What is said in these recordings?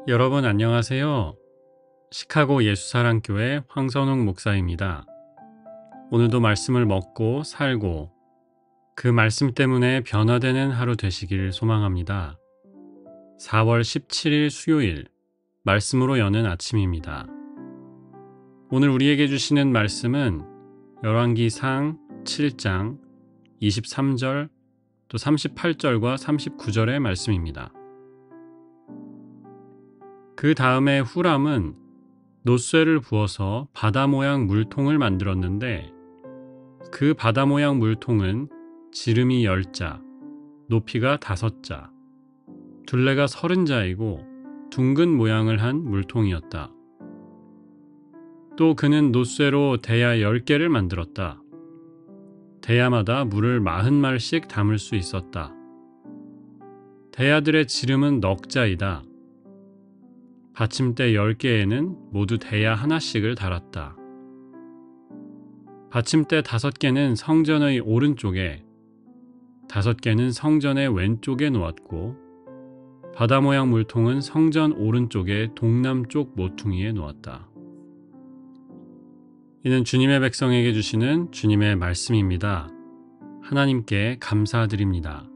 여러분 안녕하세요. 시카고 예수사랑교회 황선웅 목사입니다. 오늘도 말씀을 먹고 살고 그 말씀 때문에 변화되는 하루 되시길 소망합니다. 4월 17일 수요일 말씀으로 여는 아침입니다. 오늘 우리에게 주시는 말씀은 열왕기상 7장 23절 또 38절과 39절의 말씀입니다. 그 다음에 후람은 놋쇠를 부어서 바다 모양 물통을 만들었는데 그 바다 모양 물통은 지름이 10자, 높이가 5자, 둘레가 30자이고 둥근 모양을 한 물통이었다. 또 그는 놋쇠로 대야 10개를 만들었다. 대야마다 물을 40말씩 담을 수 있었다. 대야들의 지름은 넉자이다. 받침대 10개에는 모두 대야 하나씩을 달았다. 받침대 5개는 성전의 오른쪽에, 5개는 성전의 왼쪽에 놓았고 바다 모양 물통은 성전 오른쪽의 동남쪽 모퉁이에 놓았다. 이는 주님의 백성에게 주시는 주님의 말씀입니다. 하나님께 감사드립니다.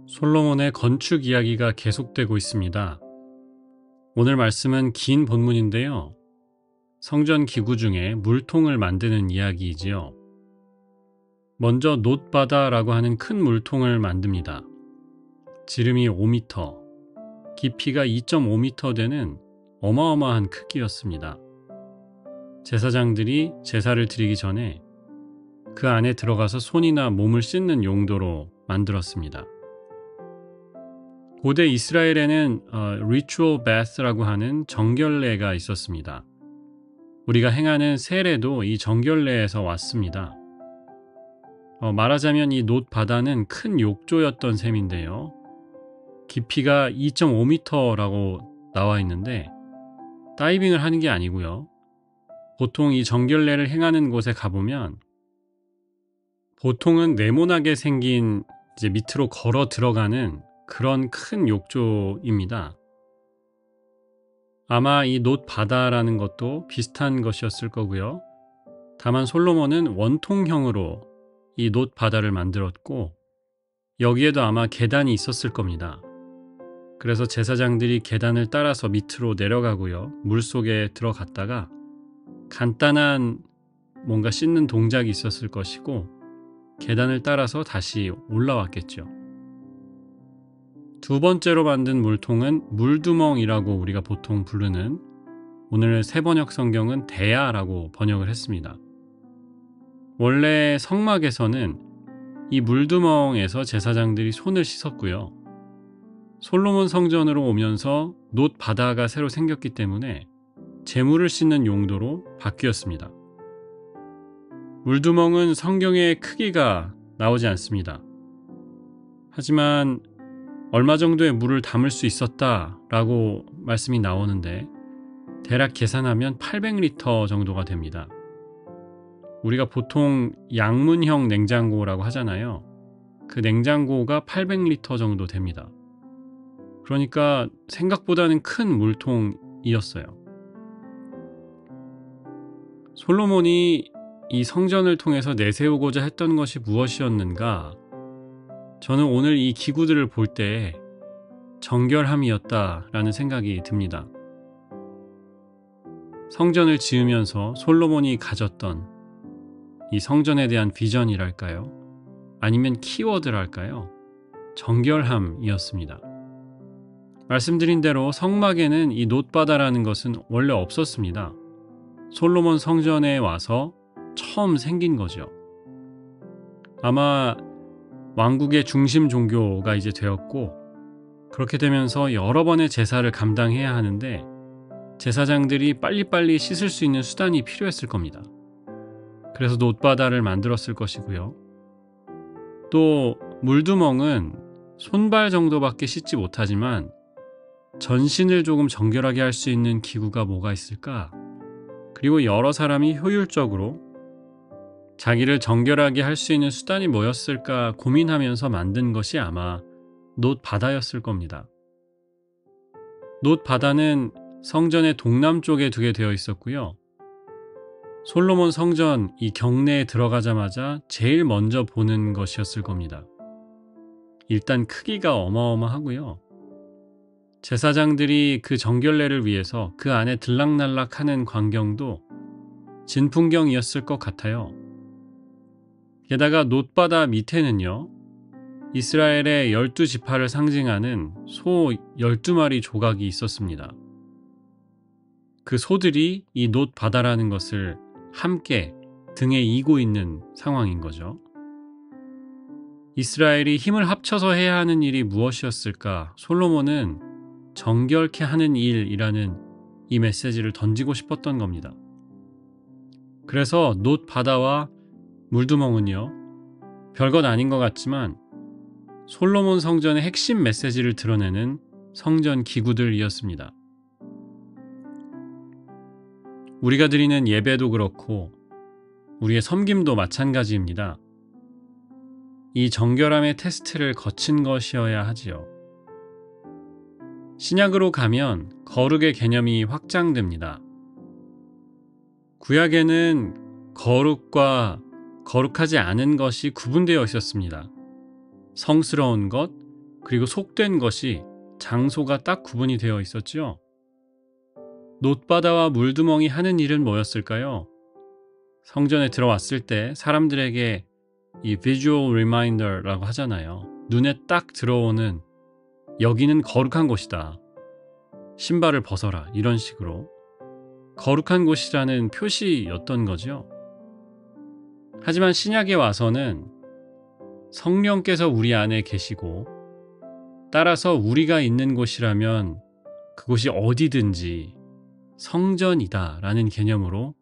솔로몬의 건축 이야기가 계속되고 있습니다. 오늘 말씀은 긴 본문인데요. 성전 기구 중에 물통을 만드는 이야기이지요. 먼저 놋바다라고 하는 큰 물통을 만듭니다. 지름이 5m, 깊이가 2.5m 되는 어마어마한 크기였습니다. 제사장들이 제사를 드리기 전에 그 안에 들어가서 손이나 몸을 씻는 용도로 만들었습니다. 고대 이스라엘에는 Ritual Bath라고 하는 정결례가 있었습니다. 우리가 행하는 세례도 이 정결례에서 왔습니다. 말하자면 이 놋바다는 큰 욕조였던 셈인데요. 깊이가 2.5m라고 나와 있는데 다이빙을 하는 게 아니고요. 보통 이 정결례를 행하는 곳에 가보면 보통은 네모나게 생긴 이제 밑으로 걸어 들어가는 그런 큰 욕조입니다. 아마 이 놋바다라는 것도 비슷한 것이었을 거고요. 다만 솔로몬은 원통형으로 이 놋바다를 만들었고 여기에도 아마 계단이 있었을 겁니다. 그래서 제사장들이 계단을 따라서 밑으로 내려가고요. 물속에 들어갔다가 간단한 뭔가 씻는 동작이 있었을 것이고 계단을 따라서 다시 올라왔겠죠. 두 번째로 만든 물통은 물두멍이라고 우리가 보통 부르는 오늘 새번역 성경은 대야라고 번역을 했습니다. 원래 성막에서는 이 물두멍에서 제사장들이 손을 씻었고요. 솔로몬 성전으로 오면서 놋바다가 새로 생겼기 때문에 재물을 씻는 용도로 바뀌었습니다. 물두멍은 성경에 크기가 나오지 않습니다. 하지만 얼마 정도의 물을 담을 수 있었다라고 말씀이 나오는데 대략 계산하면 800리터 정도가 됩니다. 우리가 보통 양문형 냉장고라고 하잖아요. 그 냉장고가 800리터 정도 됩니다. 그러니까 생각보다는 큰 물통이었어요. 솔로몬이 이 성전을 통해서 내세우고자 했던 것이 무엇이었는가? 저는 오늘 이 기구들을 볼 때 정결함이었다라는 생각이 듭니다. 성전을 지으면서 솔로몬이 가졌던 이 성전에 대한 비전이랄까요? 아니면 키워드랄까요? 정결함이었습니다. 말씀드린 대로 성막에는 이 놋바다라는 것은 원래 없었습니다. 솔로몬 성전에 와서 처음 생긴 거죠. 아마 왕국의 중심 종교가 이제 되었고 그렇게 되면서 여러 번의 제사를 감당해야 하는데 제사장들이 빨리빨리 씻을 수 있는 수단이 필요했을 겁니다. 그래서 놋바다를 만들었을 것이고요. 또 물두멍은 손발 정도밖에 씻지 못하지만 전신을 조금 정결하게 할 수 있는 기구가 뭐가 있을까? 그리고 여러 사람이 효율적으로 자기를 정결하게 할 수 있는 수단이 뭐였을까 고민하면서 만든 것이 아마 놋바다였을 겁니다. 놋 바다는 성전의 동남쪽에 두게 되어 있었고요. 솔로몬 성전 이 경내에 들어가자마자 제일 먼저 보는 것이었을 겁니다. 일단 크기가 어마어마하고요. 제사장들이 그 정결례를 위해서 그 안에 들락날락하는 광경도 진풍경이었을 것 같아요. 게다가 놋바다 밑에는요, 이스라엘의 12지파를 상징하는 소 12마리 조각이 있었습니다. 그 소들이 이 놋바다라는 것을 함께 등에 이고 있는 상황인 거죠. 이스라엘이 힘을 합쳐서 해야 하는 일이 무엇이었을까? 솔로몬은 정결케 하는 일이라는 이 메시지를 던지고 싶었던 겁니다. 그래서 놋바다와 물두멍은요, 별것 아닌 것 같지만 솔로몬 성전의 핵심 메시지를 드러내는 성전 기구들이었습니다. 우리가 드리는 예배도 그렇고 우리의 섬김도 마찬가지입니다. 이 정결함의 테스트를 거친 것이어야 하지요. 신약으로 가면 거룩의 개념이 확장됩니다. 구약에는 거룩과 거룩하지 않은 것이 구분되어 있었습니다. 성스러운 것, 그리고 속된 것이 장소가 딱 구분이 되어 있었죠. 놋바다와 물두멍이 하는 일은 뭐였을까요? 성전에 들어왔을 때 사람들에게 이 visual reminder라고 하잖아요. 눈에 딱 들어오는 여기는 거룩한 곳이다. 신발을 벗어라. 이런 식으로 거룩한 곳이라는 표시였던 거죠. 하지만 신약에 와서는 성령께서 우리 안에 계시고 따라서 우리가 있는 곳이라면 그곳이 어디든지 성전이다 라는 개념으로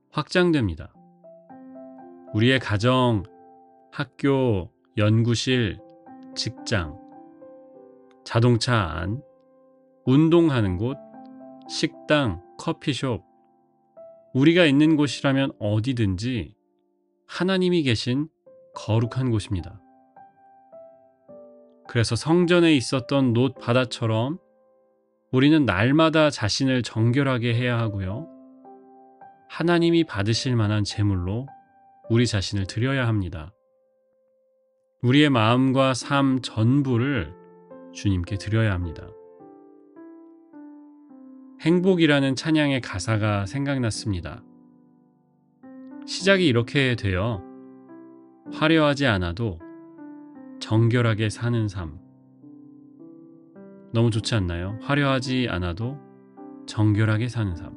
확장됩니다. 우리의 가정, 학교, 연구실, 직장, 자동차 안, 운동하는 곳, 식당, 커피숍, 우리가 있는 곳이라면 어디든지 하나님이 계신 거룩한 곳입니다. 그래서 성전에 있었던 놋 바다처럼 우리는 날마다 자신을 정결하게 해야 하고요. 하나님이 받으실 만한 제물로 우리 자신을 드려야 합니다. 우리의 마음과 삶 전부를 주님께 드려야 합니다. 행복이라는 찬양의 가사가 생각났습니다. 시작이 이렇게 돼요. 화려하지 않아도 정결하게 사는 삶. 너무 좋지 않나요? 화려하지 않아도 정결하게 사는 삶.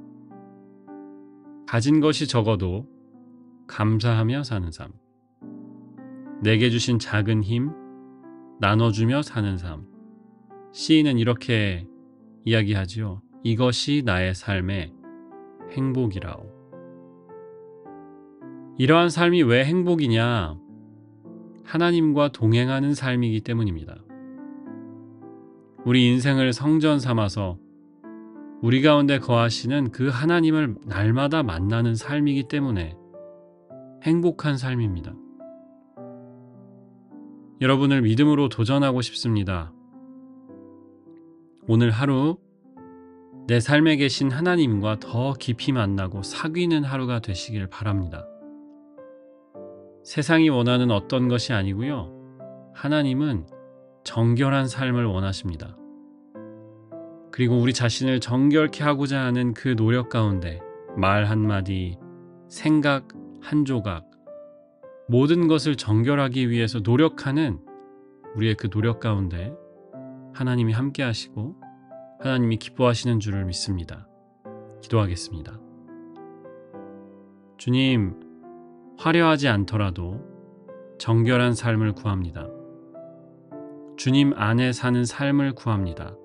가진 것이 적어도 감사하며 사는 삶. 내게 주신 작은 힘 나눠주며 사는 삶. 시인은 이렇게 이야기하지요. 이것이 나의 삶의 행복이라오. 이러한 삶이 왜 행복이냐? 하나님과 동행하는 삶이기 때문입니다. 우리 인생을 성전 삼아서 우리 가운데 거하시는 그 하나님을 날마다 만나는 삶이기 때문에 행복한 삶입니다. 여러분을 믿음으로 도전하고 싶습니다. 오늘 하루 내 삶에 계신 하나님과 더 깊이 만나고 사귀는 하루가 되시길 바랍니다. 세상이 원하는 어떤 것이 아니고요. 하나님은 정결한 삶을 원하십니다. 그리고 우리 자신을 정결케 하고자 하는 그 노력 가운데 말 한마디, 생각 한 조각, 모든 것을 정결하기 위해서 노력하는 우리의 그 노력 가운데 하나님이 함께 하시고 하나님이 기뻐하시는 줄을 믿습니다. 기도하겠습니다. 주님, 화려하지 않더라도 정결한 삶을 구합니다. 주님 안에 사는 삶을 구합니다.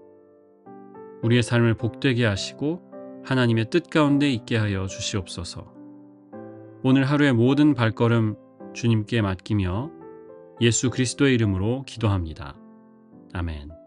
우리의 삶을 복되게 하시고 하나님의 뜻 가운데 있게 하여 주시옵소서. 오늘 하루의 모든 발걸음 주님께 맡기며 예수 그리스도의 이름으로 기도합니다. 아멘.